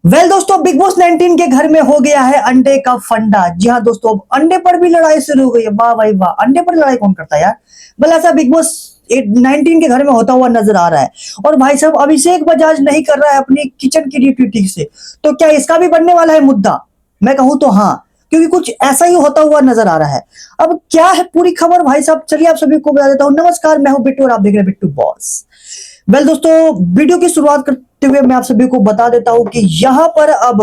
दोस्तों, big boss 19 के घर में हो गया है अंडे का फंडा। जी हाँ दोस्तों, अब अंडे पर भी लड़ाई शुरू हो गई है। वाह भाई वाह, अंडे पर लड़ाई कौन करता है यार। भला ऐसा बिग बॉस 19 के घर में होता हुआ नजर आ रहा है। और भाई साहब, अभिषेक बजाज नहीं कर रहा है अपनी किचन की ड्यूटी ठीक से। तो क्या इसका भी बनने वाला है मुद्दा? मैं कहूं तो हाँ, क्योंकि कुछ ऐसा ही होता हुआ नजर आ रहा है। अब क्या है पूरी खबर भाई साहब, चलिए आप सभी को बता देता हूँ। नमस्कार, मैं हूं बिट्टू और आप देख रहे हैं बिट्टू बॉस। दोस्तों, वीडियो की शुरुआत करते हुए मैं आप सभी को बता देता हूं कि यहां पर अब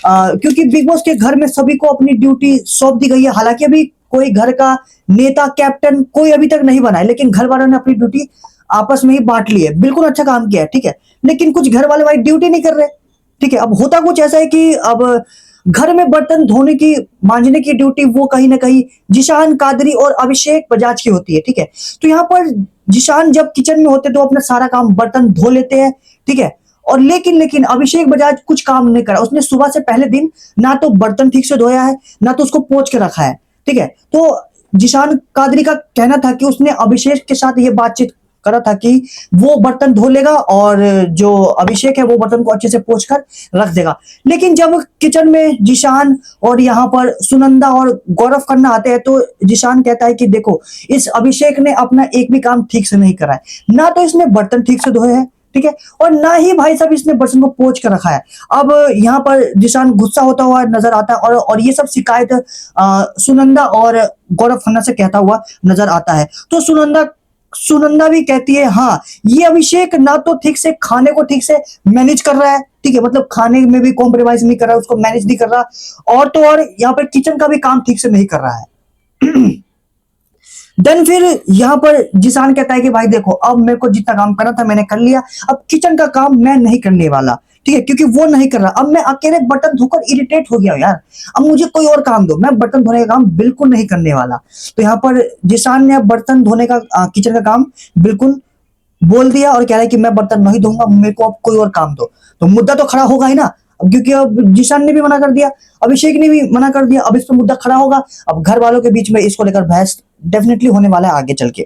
क्योंकि बिग बॉस के घर में सभी को अपनी ड्यूटी सौंप दी गई है। हालांकि अभी कोई घर का नेता कैप्टन कोई अभी तक नहीं बना है, लेकिन घर वालों ने अपनी ड्यूटी आपस में ही बांट ली है। बिल्कुल अच्छा काम किया है, ठीक है। लेकिन कुछ घर वाले भाई ड्यूटी नहीं कर रहे, ठीक है। अब होता कुछ ऐसा है कि अब घर में बर्तन धोने की, मांजने की ड्यूटी वो कहीं ना कहीं जिशान कादरी और अभिषेक बजाज की होती है, ठीक है। तो यहाँ पर जिशान जब किचन में होते तो अपना सारा काम बर्तन धो लेते हैं, ठीक है। और लेकिन लेकिन अभिषेक बजाज कुछ काम नहीं करा। उसने सुबह से पहले दिन ना तो बर्तन ठीक से धोया है, ना तो उसको पोंछ के रखा है, ठीक है। तो जिशान कादरी का कहना था कि उसने अभिषेक के साथ ये बातचीत करा था कि वो बर्तन धो लेगा और जो अभिषेक है वो बर्तन को अच्छे से पोंछ कर रख देगा। लेकिन जब किचन में जिशान और यहाँ पर सुनंदा और गौरव करना आते हैं, तो जिशान कहता है कि देखो, इस अभिषेक ने अपना एक भी काम ठीक से नहीं करा है। ना तो इसने बर्तन ठीक से धोए हैं, ठीक है, और ना ही भाई साहब इसने बर्तन को पोंछ कर रखा है। अब यहाँ पर जिशान गुस्सा होता हुआ नजर आता है और ये सब शिकायत सुनंदा और गौरव खन्ना से कहता हुआ नजर आता है। तो सुनंदा भी कहती है, हाँ, ये अभिषेक ना तो ठीक से खाने को ठीक से मैनेज कर रहा है, ठीक है, मतलब खाने में भी कॉम्प्रोमाइज नहीं कर रहा है, उसको मैनेज नहीं कर रहा। और तो और यहाँ पर किचन का भी काम ठीक से नहीं कर रहा है। देन फिर यहाँ पर जिसान कहता है कि भाई देखो, अब मेरे को जितना काम करना था मैंने कर लिया, अब किचन का काम मैं नहीं करने वाला, ठीक है, क्योंकि वो नहीं कर रहा। अब मैं अकेले बर्तन धोकर इरिटेट हो गया यार। अब मुझे कोई और काम दो, मैं बर्तन धोने का काम बिल्कुल नहीं करने वाला। तो यहाँ पर जिसान ने अब बर्तन धोने का किचन का काम बिल्कुल बोल दिया और कह रहा है कि मैं बर्तन नहीं धोऊंगा, मेरे को अब कोई और काम दो। तो मुद्दा तो खड़ा होगा ही ना। अब क्योंकि अब जिशान ने भी मना कर दिया, अभिषेक ने भी मना कर दिया, अब इस पर मुद्दा खड़ा होगा। अब घर वालों के बीच में इसको लेकर बहस डेफिनेटली होने वाला है आगे चल के।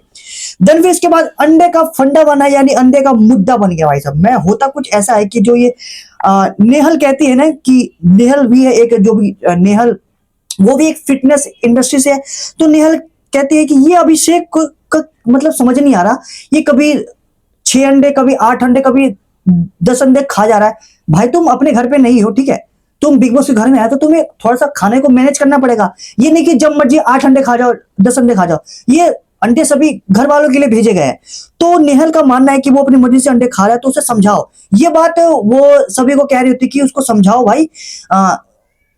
देन फिर इसके बाद अंडे का फंडा बना, यानी अंडे का मुद्दा बन गया भाई साहब। मैं होता कुछ ऐसा है कि जो ये नेहल कहती है ना, कि नेहल भी है एक, जो भी नेहल वो भी एक फिटनेस इंडस्ट्री से है। तो नेहल कहती है कि ये अभिषेक को मतलब समझ नहीं आ रहा, ये कभी 6 अंडे, कभी 8 अंडे, कभी 10 अंडे खा जा रहा है। भाई तुम अपने घर पे नहीं हो, ठीक है, तुम बिग बॉस के घर में आए तो तुम्हें थोड़ा सा खाने को मैनेज करना पड़ेगा। ये नहीं कि जब मर्जी 8 अंडे खा जाओ, 10 अंडे खा जाओ। ये अंडे सभी घर वालों के लिए भेजे गए हैं। तो नेहल का मानना है कि वो अपनी मर्जी से अंडे खा रहा है, तो उसे समझाओ। ये बात वो सभी को कह रही होती कि उसको समझाओ भाई।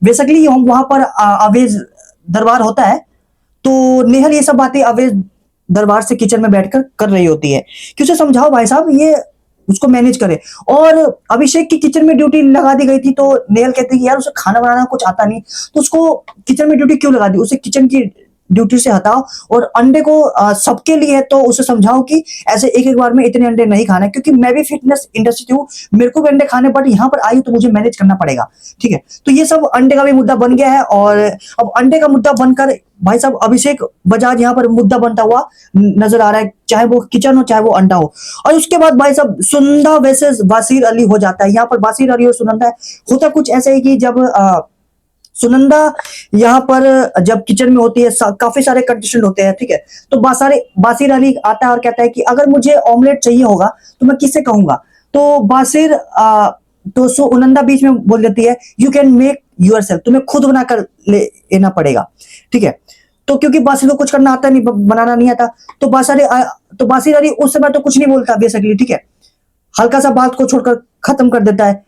बेसिकली हम वहां पर अवेज दरबार होता है, तो नेहल ये सब बातें अवेज दरबार से किचन में बैठकर कर रही होती है कि उसे समझाओ भाई साहब, ये उसको मैनेज करे। और अभिषेक की किचन में ड्यूटी लगा दी गई थी, तो नेहल कहती है यार उसे खाना बनाना कुछ आता नहीं, तो उसको किचन में ड्यूटी क्यों लगा दी, उसे किचन की ड्यूटी से हटाओ। और अंडे को सबके लिए है, तो उसे समझाओ कि ऐसे एक एक बार में इतने अंडे नहीं खाना है, क्योंकि मैं भी फिटनेस इंडस्ट्री हूँ, मेरे को भी अंडे खाने, बट यहाँ पर आई तो मुझे मैनेज करना पड़ेगा, ठीक है। तो ये सब अंडे का भी मुद्दा बन गया है। और अब अंडे का मुद्दा बनकर भाई साहब अभिषेक बजाज यहाँ पर मुद्दा बनता हुआ नजर आ रहा है, चाहे वो किचन हो चाहे वो अंडा हो। और उसके बाद भाई साहब सुनंदा वर्सेस बासिर अली हो जाता है। यहाँ पर बासिर अली और सुनंदा होता कुछ ऐसा है कि जब सुनंदा यहाँ पर जब किचन में होती है, काफी सारे कंटेस्टेंट होते हैं, ठीक है। तो बासिर अली आता है और कहता है कि अगर मुझे ऑमलेट चाहिए होगा तो मैं किससे कहूंगा। तो तो सुनंदा बीच में बोल देती है, यू कैन मेक यूर, तुम्हें खुद बनाकर लेना पड़ेगा, ठीक है। तो क्योंकि बासिर को कुछ करना आता नहीं, बनाना नहीं आता, तो बासिर अली उस समय तो कुछ नहीं बोलता बेसिकली, ठीक है, हल्का सा बात को छोड़कर खत्म कर देता है।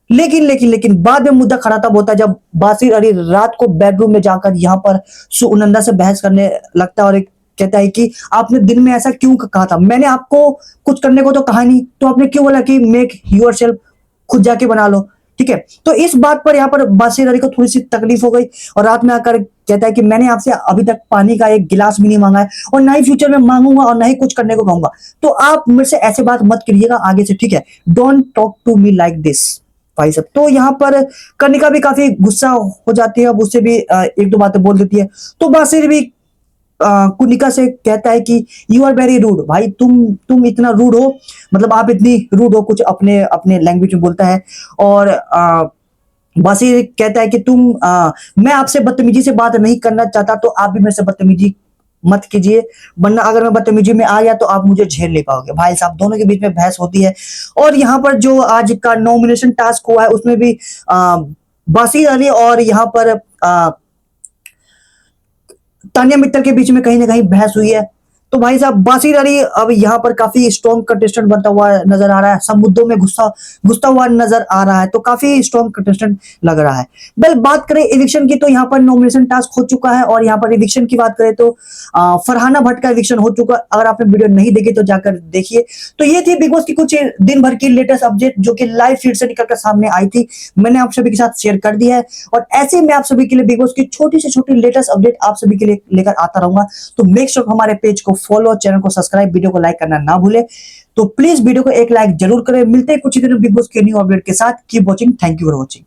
लेकिन बाद में मुद्दा खड़ा तब होता है जब बासिर अली रात को बेडरूम में जाकर यहाँ पर सुनंदा से बहस करने लगता है और कहता है कि आपने दिन में ऐसा क्यों कहा था, मैंने आपको कुछ करने को तो कहा नहीं, तो आपने क्यों बोला कि मेक योरसेल्फ, खुद जाके बना लो, ठीक है। तो इस बात पर यहाँ पर बासिर अली को थोड़ी सी तकलीफ हो गई और रात में आकर कहता है कि मैंने आपसे अभी तक पानी का एक गिलास भी नहीं मांगा है, और ना ही फ्यूचर में मांगूंगा, और ना ही कुछ करने को कहूंगा। तो आप मेरे से ऐसे बात मत करिएगा आगे से, ठीक है, don't talk to me like this भाई साहब। तो यहाँ पर कनिका भी काफी गुस्सा हो जाती है, अब उससे भी एक दो बातें बोल देती है। तो बासिर भी कुनिका से कहता है कि यू आर वेरी रूड, भाई तुम इतना रूड हो, मतलब आप इतनी रूड हो, कुछ अपने अपने लैंग्वेज में बोलता है। और बासी कहता है कि मैं आपसे बदतमीजी से बात नहीं करना चाहता, तो आप भी मेरे से बदतमीजी मत कीजिए, वरना अगर मैं बदतमीजी में आ गया तो आप मुझे झेल नहीं पाओगे। भाई साहब दोनों के बीच में बहस होती है। और यहाँ पर जो आज का नॉमिनेशन टास्क हुआ है उसमें भी बासिर अली और यहाँ पर तानिया मित्तल के बीच में कहीं ना कहीं बहस हुई है। तो भाई साहब बासिर अली अब यहाँ पर काफी स्ट्रॉन्ग कंटेस्टेंट बनता हुआ नजर आ रहा है, सब मुद्दों में गुस्सा घुसता हुआ नजर आ रहा है, तो काफी स्ट्रॉन्ग कंटेस्टेंट लग रहा है। वेल बात करें इविक्शन की तो यहाँ पर नॉमिनेशन टास्क हो चुका है, और यहाँ पर इविक्शन की बात करें तो फरहाना भट्ट का इविक्शन हो चुका। अगर आपने वीडियो नहीं देखी तो जाकर देखिए। तो ये थी बिग बॉस की कुछ दिन भर की लेटेस्ट अपडेट जो कि लाइव फीड से निकलकर सामने आई थी, मैंने आप सभी के साथ शेयर कर दिया है। और ऐसे में आप सभी के लिए बिग बॉस की छोटी से छोटी लेटेस्ट अपडेट आप सभी के लिए लेकर आता रहूंगा। तो मेक श्योर हमारे पेज को फॉलो, चैनल को सब्सक्राइब, वीडियो को लाइक करना ना भूले। तो प्लीज वीडियो को एक लाइक जरूर करें। मिलते हैं कुछ ही दिनों बिग बॉस के न्यू अपडेट के साथ। Keep watching, thank you for watching.